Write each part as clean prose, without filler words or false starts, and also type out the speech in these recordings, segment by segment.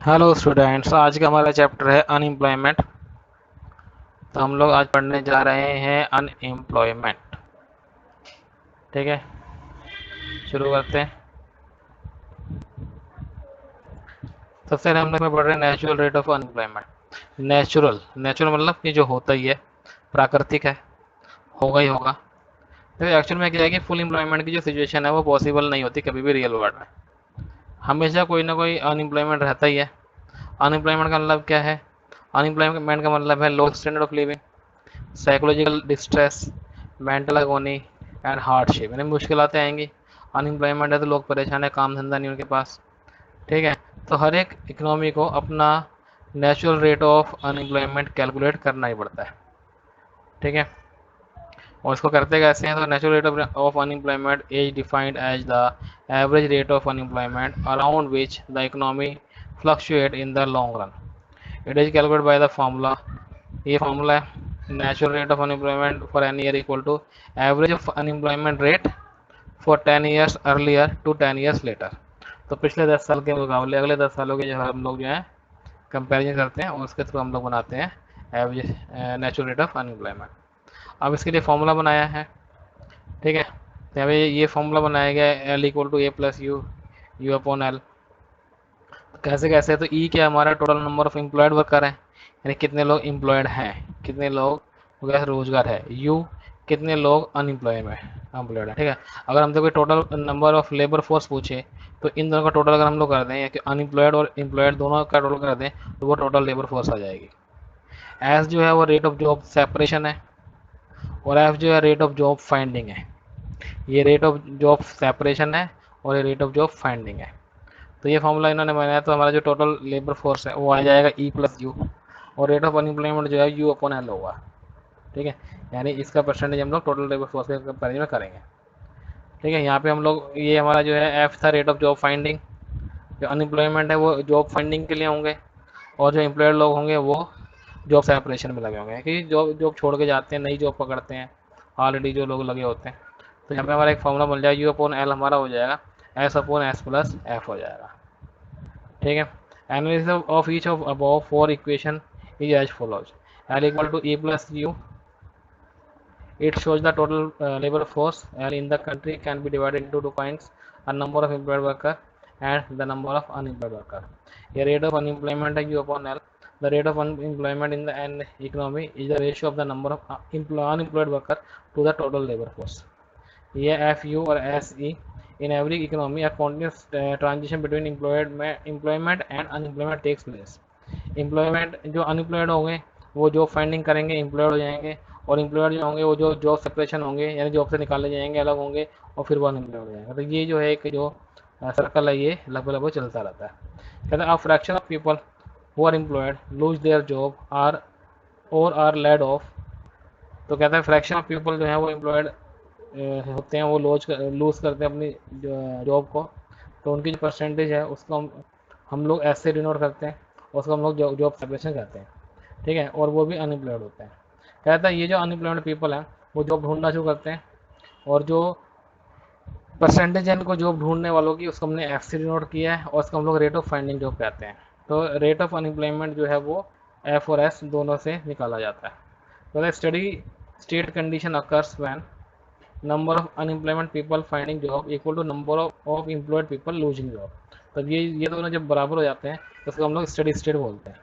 Hello students, आज का हमारा चैप्टर है अनएम्प्लॉयमेंट। तो हम लोग आज पढ़ने जा रहे हैं अनएम्प्लॉयमेंट। ठीक है, शुरू करते हैं। सबसे पहले हम लोग में पढ़ रहे हैं natural rate of unemployment. Natural natural मतलब कि जो होता ही है, प्राकृतिक है, होगा ही होगा। तो एक्चुअल में क्या है कि फुल एम्प्लॉयमेंट की जो सिचुएशन है वो पॉसिबल नहीं होती कभी भी रियल वर्ल्ड में। हमेशा कोई ना कोई अनएम्प्लॉयमेंट रहता ही है। अनएम्प्लॉयमेंट का मतलब क्या है? अनएम्प्लॉयमेंट का मतलब है low standard of living, psychological distress, mental agony and hardship, यानी मुश्किलातें आएंगी। अनएम्प्लॉयमेंट है तो लोग परेशान है, काम धंधा नहीं उनके पास। ठीक है, तो हर एक इकोनॉमी को अपना natural rate of unemployment calculate करना ही पड़ता है। ठीक है, और इसको करते कैसे हैं? तो natural rate of unemployment is defined as the average rate of unemployment around which the economy fluctuate in the long run. It is calculate by the formula. ये फार्मूला है natural rate of unemployment for an year equal to average of unemployment rate for 10 years earlier to 10 years later. तो पिछले 10 साल के मुकाबले अगले 10 सालों के जो हम लोग जो है कंपेरिजन करते हैं और उसके थ्रू हम लोग बनाते हैं average natural rate of unemployment. अब इसके लिए फॉर्मूला बनाया है। ठीक है, तो यहाँ पे ये फॉर्मूला बनाया गया है L equal to E plus U, U upon L. कैसे कैसे? तो ई क्या हमारा total number of employed worker है, यानी कितने लोग एम्प्लॉयड हैं, कितने लोग रोजगार है। यू कितने लोग अनएम्प्लॉय में एम्प्लॉयड है। ठीक है, अगर हमसे कोई total number of labour force पूछे तो इन दोनों का टोटल अगर हम लोग कर दें कि अनएम्प्लॉयड और एम्प्लॉयड दोनों का टोटल कर दें तो वो टोटल लेबर फोर्स आ जाएगी। एस जो है वो रेट ऑफ जॉब सेपरेशन है, और एफ जो है रेट ऑफ जॉब फाइंडिंग है। ये रेट ऑफ जॉब सेपरेशन है और ये रेट ऑफ जॉब फाइंडिंग है। तो ये फॉर्मूला इन्होंने बनाया तो हमारा जो टोटल लेबर फोर्स है वो आ जाएगा ई प्लस यू, और रेट ऑफ अनएम्प्लॉयमेंट जो है यू अपॉन एल होगा। ठीक है, यानी इसका परसेंटेज हम लोग टोटल लेबर फोर्स के कंपेरिजन में करेंगे। ठीक है, यहाँ पे हम लोग ये हमारा जो है एफ था रेट ऑफ जॉब फाइंडिंग। जो अनएम्प्लॉयमेंट है वो जॉब फाइंडिंग के लिए होंगे, और जो एम्प्लॉयड लोग होंगे वो जॉब सेपरेशन में लगे होंगे, क्योंकि जॉब जॉब छोड़ के जाते हैं, नई जॉब पकड़ते हैं, ऑलरेडी जो लोग लगे होते हैं। तो यहाँ पे हमारा एक फॉर्मूला बन जाएगा, यू अपॉन एल हमारा हो जाएगा S upon S plus F हो जाएगा। ठीक है, analysis of each of above four equation is as follows. L equal to E plus U, it shows the total labor force in the country can be divided into two points: a number of employed worker and the number of unemployed worker. The rate of unemployment is u upon l. The rate of unemployment in the an economy is the ratio of the number of unemployed worker to the total labor force. ये F you और S E in every economy a continuous transition between employment and unemployment takes place. Employment जो unemployed होंगे वो job finding करेंगे, employed हो जाएंगे, और employed जो होंगे वो जो जॉब सेपरेशन होंगे यानी जॉब से निकाले जाएंगे, अलग होंगे, और फिर वो अनएम्प्लॉयड हो जाएंगे। तो ये जो है एक जो सर्कल है ये लगभग लगभग चलता रहता है। कहते हैं a fraction of people who are employed lose their job are और आर लेड ऑफ। तो कहता है फ्रैक्शन ऑफ पीपल जो है वो एम्प्लॉयड होते हैं वो लूज करते हैं अपनी जॉब को। तो उनकी जो परसेंटेज है उसको हम लोग ऐसे डिनोट करते हैं, उसको हम लोग जॉब सेपरेशन कहते हैं। ठीक है, और वो भी अनएम्प्लॉयड होते हैं। कहता है ये जो अनएम्प्लॉयड पीपल हैं वो जॉब ढूंढना शुरू करते हैं, और जो परसेंटेज है इनको जॉब ढूंढने वालों की उसको हमने एफ से डिनोट किया है, और उसको हम लोग रेट ऑफ फाइंडिंग जॉब कहते हैं। तो रेट ऑफ अनएम्प्लॉयमेंट जो है वो एफ और एस दोनों से निकाला जाता है। तो steady state condition occurs when number of unemployment people finding job equal to number of employed people losing job. तब ये दोनों जब बराबर हो जाते हैं तो उसको हम लोग स्टडी स्टेट बोलते हैं।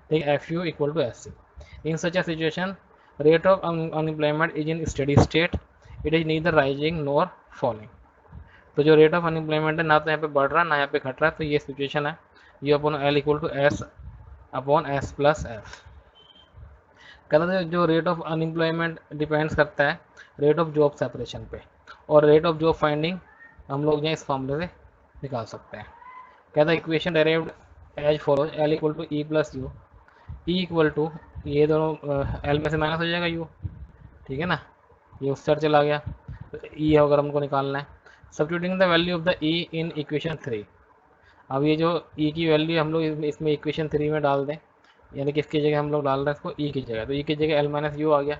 ठीक है, F U equal to S C. In such a situation rate of unemployment is in steady state, it is neither rising nor falling। तो जो रेट ऑफ अनएम्प्लॉयमेंट है ना तो यहाँ पे बढ़ रहा है ना यहाँ पे घट रहा है, तो ये सिचुएशन है U upon L equal to S upon S plus F. कहते हैं जो रेट ऑफ अनएम्प्लॉयमेंट डिपेंड्स करता है रेट ऑफ जॉब सेपरेशन पे, और रेट ऑफ जॉब फाइंडिंग हम लोग यहाँ इस फॉर्मूले से निकाल सकते हैं। कहता है equation derived as follows L equal to E plus U, E equal to ये दोनों एल में से माइनस हो जाएगा यू। ठीक है ना, ये उस साइड चला गया, तो ई अगर हमको निकालना है substituting the value of the E in equation 3। अब ये जो ई की वैल्यू हम लोग इसमें इक्वेशन 3 में डाल दें, यानी कि इसकी जगह हम लोग डाल रहे हैं इसको ई की जगह, तो ई की जगह एल माइनस यू आ गया।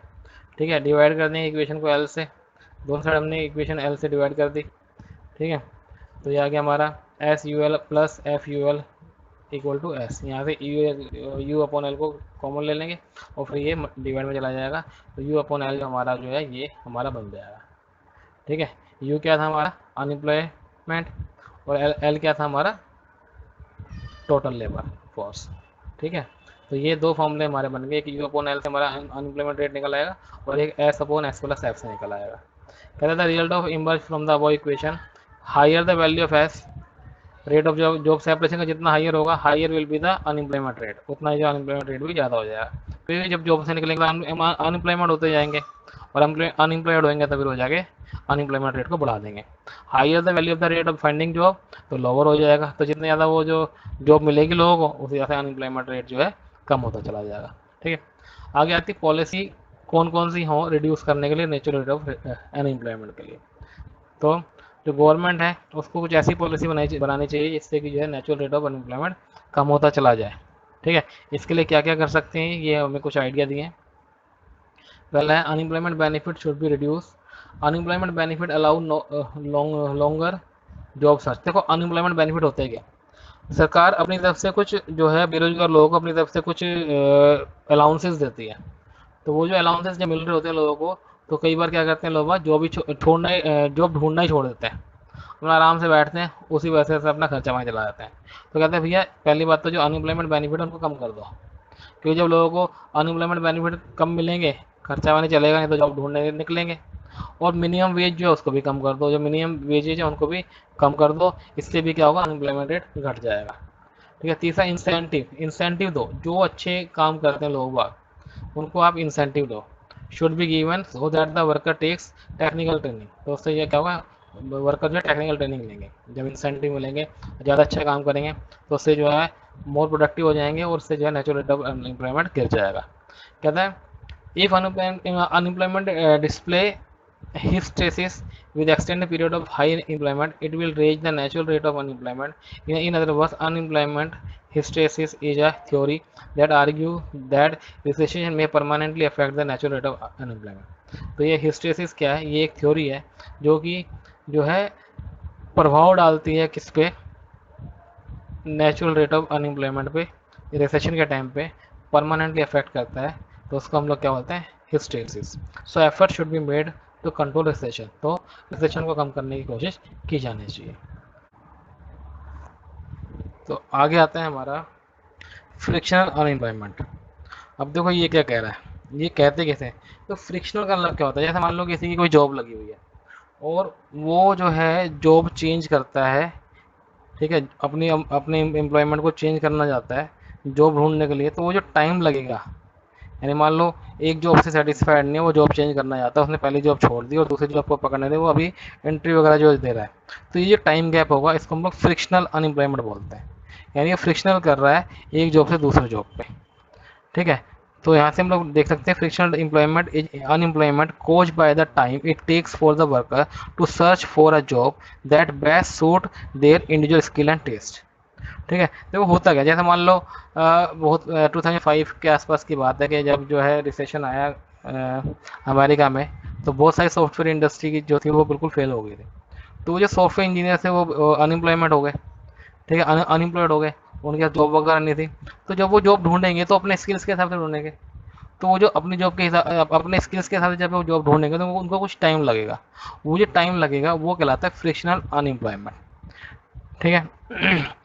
ठीक है, डिवाइड कर देंगे इक्वेशन को एल से, दोनों साइड हमने इक्वेशन एल से डिवाइड कर दी। ठीक है, तो ये आ गया हमारा S U L plus F U L equal to S, यहाँ से यू अपॉन एल को कॉमन ले लेंगे और फिर ये डिवाइड में चला जाएगा, तो यू अपॉन एल जो हमारा जो है ये हमारा बन जाएगा। ठीक है, यू क्या था हमारा अनएम्प्लॉयमेंट और एल क्या था हमारा टोटल लेबर फोर्स। ठीक है, तो ये दो फॉर्मूले हमारे बन गए, एक यू अपॉन एल से हमारा अनएम्प्लॉयमेंट रेट निकल आएगा और एक S upon S plus F से निकल आएगा। कहता था result of emerge from the above equation, higher the value of S, rate of job separation का जितना हायर होगा higher will be the unemployment rate, उतना ही जो अनएम्प्लॉयमेंट रेट भी ज़्यादा हो जाएगा। फिर जब जॉब से निकलेंगे अनएम्प्लॉयमेंट होते जाएंगे और अनएम्प्लॉयड होंगे तो फिर हो जाएंगे अनएम्प्लॉयमेंट रेट को बढ़ा देंगे। Higher the value of the rate of finding job, तो लोअर हो जाएगा, तो जितने ज़्यादा वो जो जॉब मिलेगी लोगों को उसी ज़्यादा अनएम्प्लॉयमेंट रेट जो है कम होता चला जाएगा। ठीक है, आगे आती पॉलिसी कौन कौन सी हो रिड्यूस करने के लिए नेचुरल रेट ऑफ अनएम्प्लॉयमेंट के लिए। तो जो गवर्नमेंट है उसको कुछ ऐसी पॉलिसी बनानी चाहिए जिससे कि जो है नेचुरल रेट ऑफ अनएम्प्लॉयमेंट कम होता चला जाए। ठीक है, इसके लिए क्या क्या कर सकते हैं ये हमें कुछ आइडिया दिए हैं। पहला है unemployment benefit should be reduce, unemployment benefit allow longer job search. देखो अनएम्प्लॉयमेंट बेनिफिट होते हैं क्या, सरकार अपनी तरफ से कुछ जो है बेरोजगार लोगों को अपनी तरफ से कुछ अलाउंसेस देती है, तो वो जो अलाउंसेस जब मिल रहे होते हैं लोगों को तो कई बार क्या करते हैं लोग जॉब ही छोड़ना जॉब ढूंढना ही छोड़ देते हैं, अपना आराम से बैठते हैं उसी वजह से अपना खर्चा वहीं चला जाते हैं। तो कहते हैं भैया पहली बात तो जो अनएम्प्लॉयमेंट बेनिफिट है उनको कम कर दो, क्योंकि जब लोगों को अनएम्प्लॉयमेंट बेनिफिट कम मिलेंगे खर्चा वहीं चलेगा नहीं तो जॉब ढूंढने निकलेंगे। और मिनिमम वेज जो है उसको भी कम कर दो, जो मिनिमम वेजेज है उनको भी कम कर दो, इससे भी क्या होगा अनएम्प्लॉयमेंट रेट घट जाएगा। ठीक है, तीसरा इंसेंटिव, इंसेंटिव दो, जो अच्छे काम करते हैं लोग बाग उनको आप इंसेंटिव दो, should be given so that the worker takes technical training, तो उससे ये क्या होगा वर्कर जो है टेक्निकल ट्रेनिंग लेंगे, जब इंसेंटिव मिलेंगे ज़्यादा अच्छा काम करेंगे तो उससे जो है मोर प्रोडक्टिव हो जाएंगे और उससे जो है नेचुरल रेट ऑफ अनएम्प्लॉयमेंट गिर जाएगा। कहता है if unemployment display hysteresis with extended period of high employment, it will raise the natural rate of unemployment. In other words, unemployment hysteresis is a theory that argue that recession may permanently affect the natural rate of unemployment. तो ये hysteresis क्या है, ये एक theory है जो कि जो है प्रभाव डालती है किस पे, नेचुरल रेट ऑफ अनएम्प्लॉयमेंट पे, रिसेशन के टाइम पे परमानेंटली अफेक्ट करता है, तो उसको हम लोग क्या बोलते हैं hysteresis. So effort should be made to control recession, तो रिसेशन को कम करने की कोशिश की जानी चाहिए। तो आगे आता है हमारा फ्रिक्शनल अनएम्प्लॉयमेंट। अब देखो ये क्या कह रहा है, ये कहते कैसे हैं, तो फ्रिक्शनल का मतलब क्या होता है, जैसे मान लो किसी की कोई जॉब लगी हुई है और वो जो है जॉब चेंज करता है, ठीक है, अपनी अपने एम्प्लॉयमेंट को चेंज करना चाहता है जॉब ढूंढने के लिए, तो वो जो टाइम लगेगा, यानी मान लो एक जॉब से सेटिस्फाइड नहीं है, वो जॉब चेंज करना चाहता है, उसने पहली जॉब छोड़ दी और दूसरी जॉब को पकड़ने दे, वो अभी एंट्री वगैरह जो दे रहा है, तो ये जो टाइम गैप होगा इसको हम लोग फ्रिक्शनल अनएम्प्लॉयमेंट बोलते हैं, यानी ये फ्रिक्शनल कर रहा है एक जॉब से दूसरे जॉब पे। ठीक है, तो यहाँ से हम लोग देख सकते हैं frictional employment is unemployment caused by the time it takes for the worker to search for a job that best suit their individual skill and taste. ठीक है, देखो होता क्या, जैसे मान लो बहुत 2005 के आसपास की बात है कि जब जो है रिसेशन आया अमेरिका में, तो बहुत सारी सॉफ्टवेयर इंडस्ट्री की जो थी वो बिल्कुल फेल हो गई थी, तो वो जो सॉफ्टवेयर इंजीनियर थे वो अनएम्प्लॉयमेंट हो गए। ठीक है, अनएम्प्लॉयड हो गए, उनके पास जॉब वगैरह नहीं थी, तो जब वो जॉब ढूंढेंगे तो अपने स्किल्स के हिसाब से ढूंढेंगे, तो वो जो अपनी जॉब के हिसाब अपने स्किल्स के हिसाब से जब वो जॉब ढूंढेंगे तो उनको कुछ टाइम लगेगा, वो जो टाइम लगेगा वो कहलाता है फ्रिक्शनल अनएम्प्लॉयमेंट। ठीक है,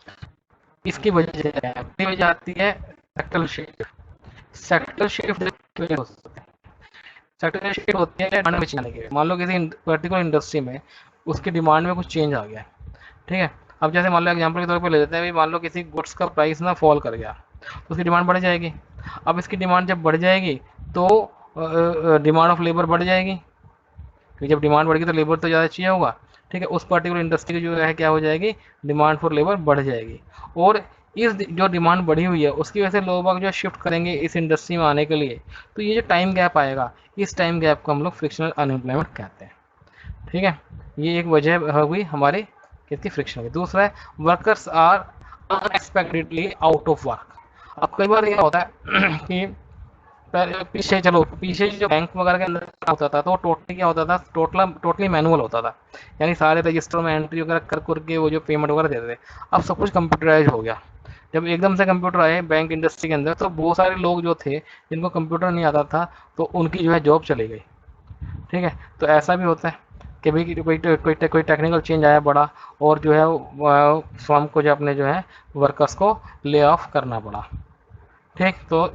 इसकी वजह आती है सेक्टर शिफ्ट। सेक्टर शिफ्ट हो सकता है, सेक्टर शिफ्ट होती है डिमांड में चेंज आने के, मान लो किसी पर्टिकुलर इंडस्ट्री में उसकी डिमांड में कुछ चेंज आ गया। ठीक है, अब जैसे मान लो एग्जांपल के तौर पे ले लेते हैं, मान लो किसी गुड्स का प्राइस ना फॉल कर गया तो उसकी डिमांड बढ़ जाएगी। अब इसकी डिमांड जब बढ़ जाएगी तो डिमांड ऑफ लेबर बढ़ जाएगी, क्योंकि जब डिमांड बढ़ेगी तो लेबर तो ज़्यादा चाहिए होगा। ठीक है, उस पर्टिकुलर इंडस्ट्री की जो है क्या हो जाएगी, डिमांड फॉर लेबर बढ़ जाएगी, और इस जो डिमांड बढ़ी हुई है उसकी वजह से लोग बाग जो शिफ्ट करेंगे इस इंडस्ट्री में आने के लिए, तो ये जो टाइम गैप आएगा इस टाइम गैप को हम लोग फ्रिक्शनल अनएम्प्लॉयमेंट कहते हैं। ठीक है, ये एक वजह हुई हमारी किसकी, फ्रिक्शन की। दूसरा है workers are unexpectedly out of work. अब कई बार क्या होता है कि पीछे चलो पीछे जो बैंक वगैरह के अंदर होता था तो वो टोटली क्या होता था, टोटली मैनुअल होता था, यानी सारे रजिस्टर में एंट्री वगैरह कर करके वो जो पेमेंट वगैरह देते थे। अब सब कुछ कंप्यूटराइज हो गया, जब एकदम से कंप्यूटर आए बैंक इंडस्ट्री के अंदर, तो बहुत सारे लोग जो थे जिनको कंप्यूटर नहीं आता था, तो उनकी जो है जॉब चली गई। ठीक है, तो ऐसा भी होता है कि भाई कोई टेक्निकल चेंज आया बड़ा, और जो है फर्म को जो अपने जो है वर्कर्स को ले ऑफ करना पड़ा। ठीक, तो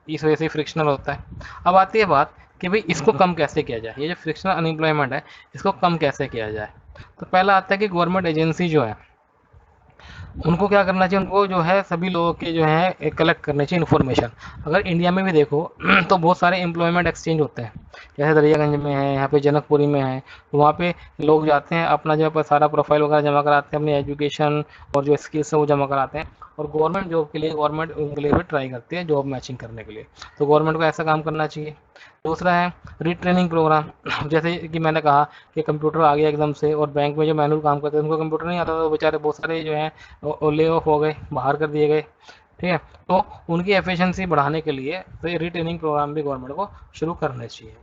इस वजह से फ्रिक्शनल होता है। अब आती है बात कि भाई इसको कम कैसे किया जाए, ये जो फ्रिक्शनल अनएम्प्लॉयमेंट है इसको कम कैसे किया जाए। तो पहला आता है कि गवर्नमेंट एजेंसी जो है उनको क्या करना चाहिए, उनको जो है सभी लोगों के जो है कलेक्ट करनी चाहिए इन्फॉर्मेशन। अगर इंडिया में भी देखो तो बहुत सारे एम्प्लॉयमेंट एक्सचेंज होते हैं, जैसे दरियागंज में है, यहाँ पे जनकपुरी में है। तो वहाँ पे लोग जाते हैं, अपना जो है सारा प्रोफाइल वगैरह जमा कराते हैं, अपनी एजुकेशन और जो स्किल्स है वो जमा कराते हैं, और गवर्नमेंट जॉब के लिए गवर्नमेंट उनके लिए भी ट्राई करती है जॉब मैचिंग करने के लिए। तो गवर्नमेंट को ऐसा काम करना चाहिए। दूसरा है रीट्रेनिंग प्रोग्राम। जैसे कि मैंने कहा कि कंप्यूटर आ गया एकदम से, और बैंक में जो मैनुअल काम करते हैं उनको कंप्यूटर नहीं आता, तो बेचारे बहुत सारे जो है ले ऑफ हो गए, बाहर कर दिए गए। ठीक है, तो उनकी एफिशिएंसी बढ़ाने के लिए तो ये रीट्रेनिंग प्रोग्राम भी गवर्नमेंट को शुरू करने चाहिए।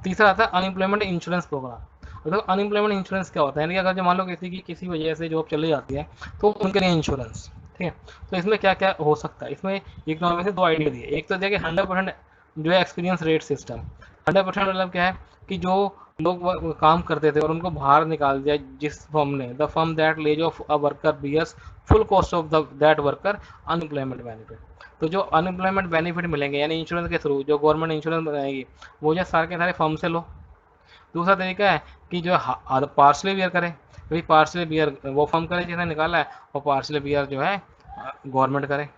तीसरा आता है अनएम्प्लॉयमेंट इंश्योरेंस प्रोग्राम। तो अनएम्प्लॉयमेंट इंश्योरेंस क्या होता है, यानी कि अगर जो मान लो किसी की किसी वजह से जॉब चली जाती है, तो उनके लिए इंश्योरेंस। ठीक है, तो इसमें क्या क्या हो सकता है, इसमें इकोनॉमी से दो आइडिया दिए। एक तो दिया कि 100% जो है एक्सपीरियंस रेट सिस्टम। 100% मतलब क्या है कि जो लोग काम करते थे और उनको बाहर निकाल दिया जिस फर्म ने, the firm that lays off a worker bears full cost of that worker unemployment benefit. तो जो अनएम्प्लॉयमेंट बेनिफिट मिलेंगे यानी इंश्योरेंस के थ्रू जो गवर्नमेंट इंश्योरेंस बनाएगी, वो जो सारे के सारे फर्म से लो। दूसरा तरीका है कि जो पार्सली बियर करे, भाई पार्सली बियर वो फर्म करे जिसने निकाला है, और पार्सली बियर जो है गवर्नमेंट करे।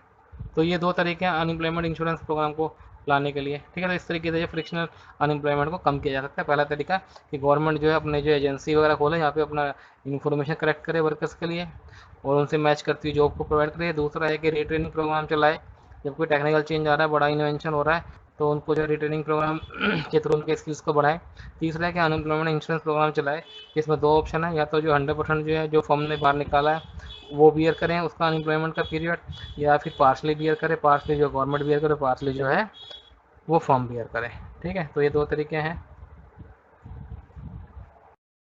तो ये दो तरीके हैं अनएम्प्लॉयमेंट इंश्योरेंस प्रोग्राम को लाने के लिए। ठीक है, तो इस तरीके से फ्रिक्शनल अनएम्प्लॉयमेंट को कम किया जा सकता है। पहला तरीका कि गवर्नमेंट जो है अपने जो एजेंसी वगैरह खोले, यहाँ पे अपना इन्फॉर्मेशन कलेक्ट करे वर्कर्स के लिए, और उनसे मैच करती हुई जॉब को प्रोवाइड करे। दूसरा है कि रिट्रेनिंग प्रोग्राम चलाए, जब कोई टेक्निकल चेंज आ रहा है, बड़ा इन्वेंशन हो रहा है, तो उनको जो रिट्रेनिंग प्रोग्राम के थ्रू उनके स्किल्स को बढ़ाए। तीसरा है कि अनएम्प्लॉयमेंट इंश्योरेंस प्रोग्राम चलाए, जिसमें दो ऑप्शन है, या तो जो 100% जो है जो फर्म ने बाहर निकाला है वो बियर करें उसका अनएम्प्लॉयमेंट का पीरियड, या फिर पार्सली बियर करे, पार्सली जो गवर्नमेंट बियर करे, पार्सली जो है वो फर्म बियर करे। ठीक है, तो ये दो तरीके हैं।